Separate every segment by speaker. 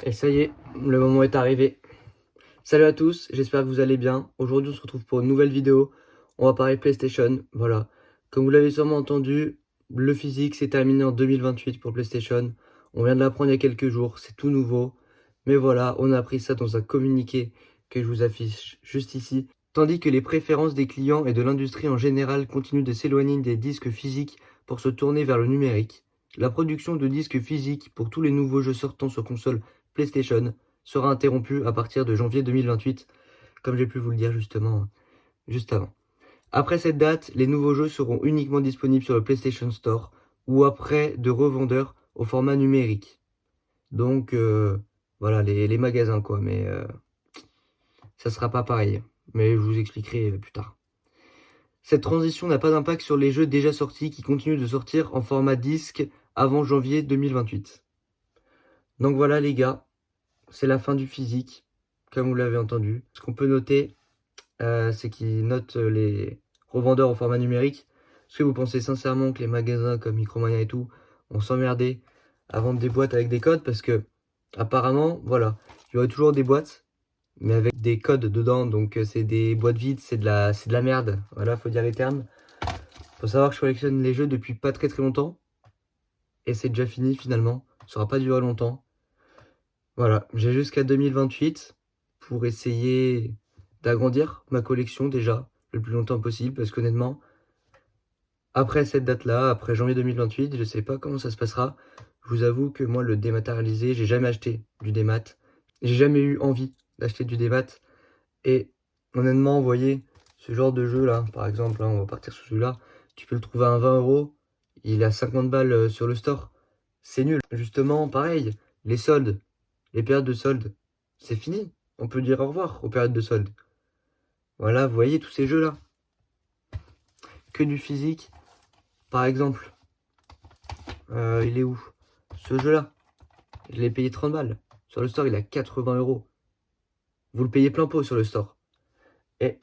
Speaker 1: Et ça y est, le moment est arrivé. Salut à tous, j'espère que vous allez bien. Aujourd'hui, on se retrouve pour une nouvelle vidéo. On va parler PlayStation, voilà. Comme vous l'avez sûrement entendu, le physique s'est terminé en 2028 pour PlayStation. On vient de l'apprendre il y a quelques jours, c'est tout nouveau. Mais voilà, on a appris ça dans un communiqué que je vous affiche juste ici. Tandis que les préférences des clients et de l'industrie en général continuent de s'éloigner des disques physiques pour se tourner vers le numérique. La production de disques physiques pour tous les nouveaux jeux sortant sur console PlayStation sera interrompue à partir de janvier 2028, comme j'ai pu vous le dire justement juste avant. Après cette date, les nouveaux jeux seront uniquement disponibles sur le PlayStation Store ou auprès de revendeurs au format numérique. Donc voilà, les magasins quoi, mais ça sera pas pareil. Mais je vous expliquerai plus tard. Cette transition n'a pas d'impact sur les jeux déjà sortis qui continuent de sortir en format disque avant janvier 2028. Donc voilà les gars, c'est la fin du physique, comme vous l'avez entendu. Ce qu'on peut noter, c'est qu'ils notent les revendeurs au format numérique. Est-ce que vous pensez sincèrement que les magasins comme Micromania et tout vont s'emmerder à vendre des boîtes avec des codes? Parce que apparemment, voilà, il y aurait toujours des boîtes, mais avec des codes dedans. Donc c'est des boîtes vides, c'est de la merde. Voilà, faut dire les termes. Faut savoir que je collectionne les jeux depuis pas très longtemps. Et c'est déjà fini finalement. Ça aura pas duré longtemps. Voilà, j'ai jusqu'à 2028 pour essayer d'agrandir ma collection déjà le plus longtemps possible. Parce qu'honnêtement, après cette date-là, après janvier 2028, je sais pas comment ça se passera. Je vous avoue que moi, le dématérialisé, j'ai jamais acheté du démat. J'ai jamais eu envie d'acheter du démat. Et honnêtement, vous voyez, ce genre de jeu là, par exemple, là, on va partir sur celui-là, tu peux le trouver à 20 euros, il est à 50 balles sur le store. C'est nul. Justement, pareil, les soldes, les périodes de soldes, c'est fini. On peut dire au revoir aux périodes de soldes. Voilà, vous voyez tous ces jeux-là. Que du physique. Par exemple, il est où? Ce jeu-là, je l'ai payé 30 balles. Sur le store, il est à 80 euros. Vous le payez plein pot sur le store. Et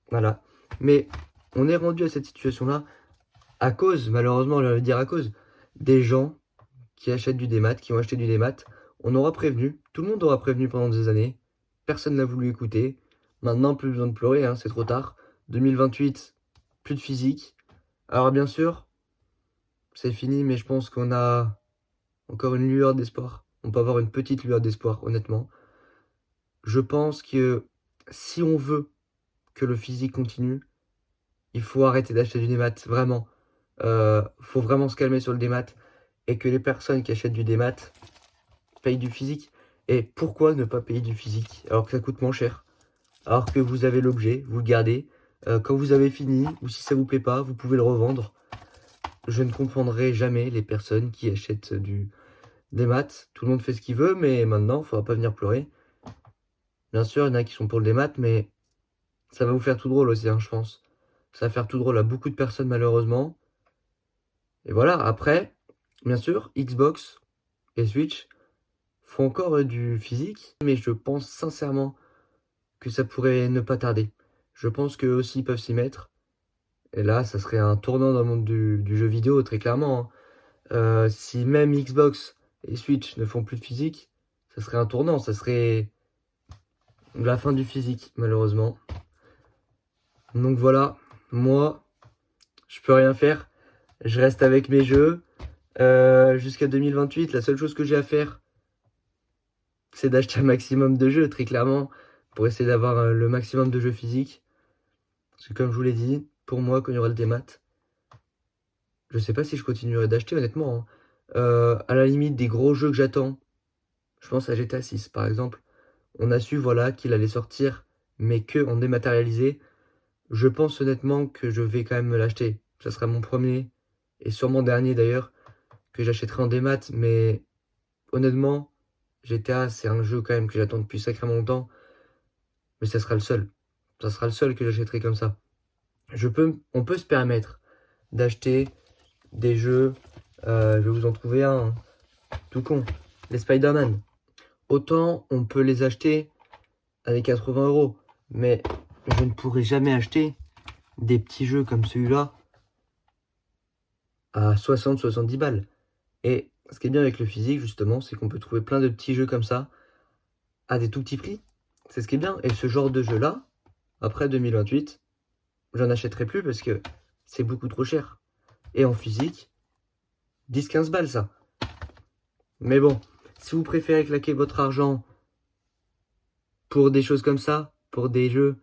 Speaker 1: voilà. Mais on est rendu à cette situation-là à cause, malheureusement, je vais dire à cause, des gens qui achètent du démat, qui ont acheté du démat. On aura prévenu, tout le monde aura prévenu pendant des années. Personne n'a voulu écouter. Maintenant, plus besoin de pleurer, hein, c'est trop tard. 2028, plus de physique. Alors bien sûr, c'est fini, mais je pense qu'on a encore une lueur d'espoir. On peut avoir une petite lueur d'espoir, honnêtement. Je pense que si on veut que le physique continue, il faut arrêter d'acheter du démat, vraiment. Faut vraiment se calmer sur le démat et que les personnes qui achètent du démat payent du physique. Et pourquoi ne pas payer du physique alors que ça coûte moins cher? Alors que vous avez l'objet, vous le gardez. Quand vous avez fini, ou si ça vous plaît pas, vous pouvez le revendre. Je ne comprendrai jamais les personnes qui achètent du démat. Tout le monde fait ce qu'il veut, mais maintenant, il ne faudra pas venir pleurer. Bien sûr, il y en a qui sont pour le démat, mais ça va vous faire tout drôle aussi, hein, je pense. Ça va faire tout drôle à beaucoup de personnes, malheureusement. Et voilà, après, bien sûr, Xbox et Switch font encore du physique, mais je pense sincèrement que ça pourrait ne pas tarder. Je pense qu'eux aussi peuvent s'y mettre. Et là, ça serait un tournant dans le monde du jeu vidéo, très clairement, hein. Si même Xbox et Switch ne font plus de physique, ça serait un tournant, ça serait la fin du physique, malheureusement. Donc voilà, moi, je peux rien faire. Je reste avec mes jeux. Jusqu'à 2028, la seule chose que j'ai à faire, c'est d'acheter un maximum de jeux, très clairement, pour essayer d'avoir le maximum de jeux physiques. Parce que comme je vous l'ai dit, pour moi, quand il y aura le démat, je sais pas si je continuerai d'acheter, honnêtement, hein. À la limite, des gros jeux que j'attends, je pense à GTA 6, par exemple. On a su, voilà, qu'il allait sortir, mais que en dématérialisé. Je pense honnêtement que je vais quand même me l'acheter. Ça sera mon premier, et sûrement dernier d'ailleurs, que j'achèterai en démat, mais honnêtement, GTA, c'est un jeu quand même que j'attends depuis sacrément longtemps, mais ça sera le seul. Ça sera le seul que j'achèterai comme ça. On peut se permettre d'acheter des jeux, je vais vous en trouver un, hein, tout con, les Spider-Man. Autant on peut les acheter avec 80 euros, mais je ne pourrai jamais acheter des petits jeux comme celui-là à 60-70 balles. Et Ce qui est bien avec le physique, justement, c'est qu'on peut trouver plein de petits jeux comme ça à des tout petits prix. C'est ce qui est bien. Et ce genre de jeu-là, après 2028, j'en achèterai plus parce que c'est beaucoup trop cher. Et en physique, 10-15 balles ça. Mais bon, si vous préférez claquer votre argent pour des choses comme ça, pour des jeux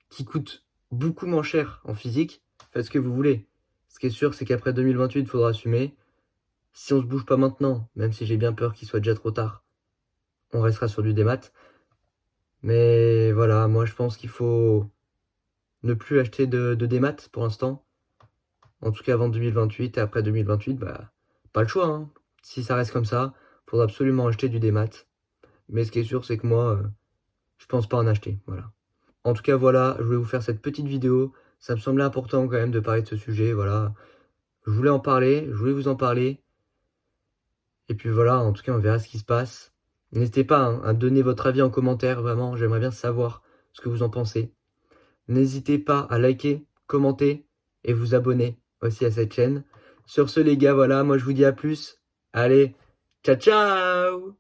Speaker 1: qui coûtent beaucoup moins cher en physique, faites ce que vous voulez. Ce qui est sûr, c'est qu'après 2028, il faudra assumer. Si on se bouge pas maintenant, même si j'ai bien peur qu'il soit déjà trop tard, on restera sur du démat. Mais voilà, moi je pense qu'il faut ne plus acheter de démat pour l'instant. En tout cas avant 2028 et après 2028, bah pas le choix, hein. Si ça reste comme ça, il faudra absolument acheter du démat. Mais ce qui est sûr, c'est que moi, je pense pas en acheter. Voilà. En tout cas, voilà, je voulais vous faire cette petite vidéo. Ça me semblait important quand même de parler de ce sujet. Voilà. Je voulais en parler, je voulais vous en parler. Et puis voilà, en tout cas, on verra ce qui se passe. N'hésitez pas hein, à donner votre avis en commentaire, vraiment, j'aimerais bien savoir ce que vous en pensez. N'hésitez pas à liker, commenter et vous abonner aussi à cette chaîne. Sur ce les gars, voilà, moi je vous dis à plus. Allez, ciao ciao!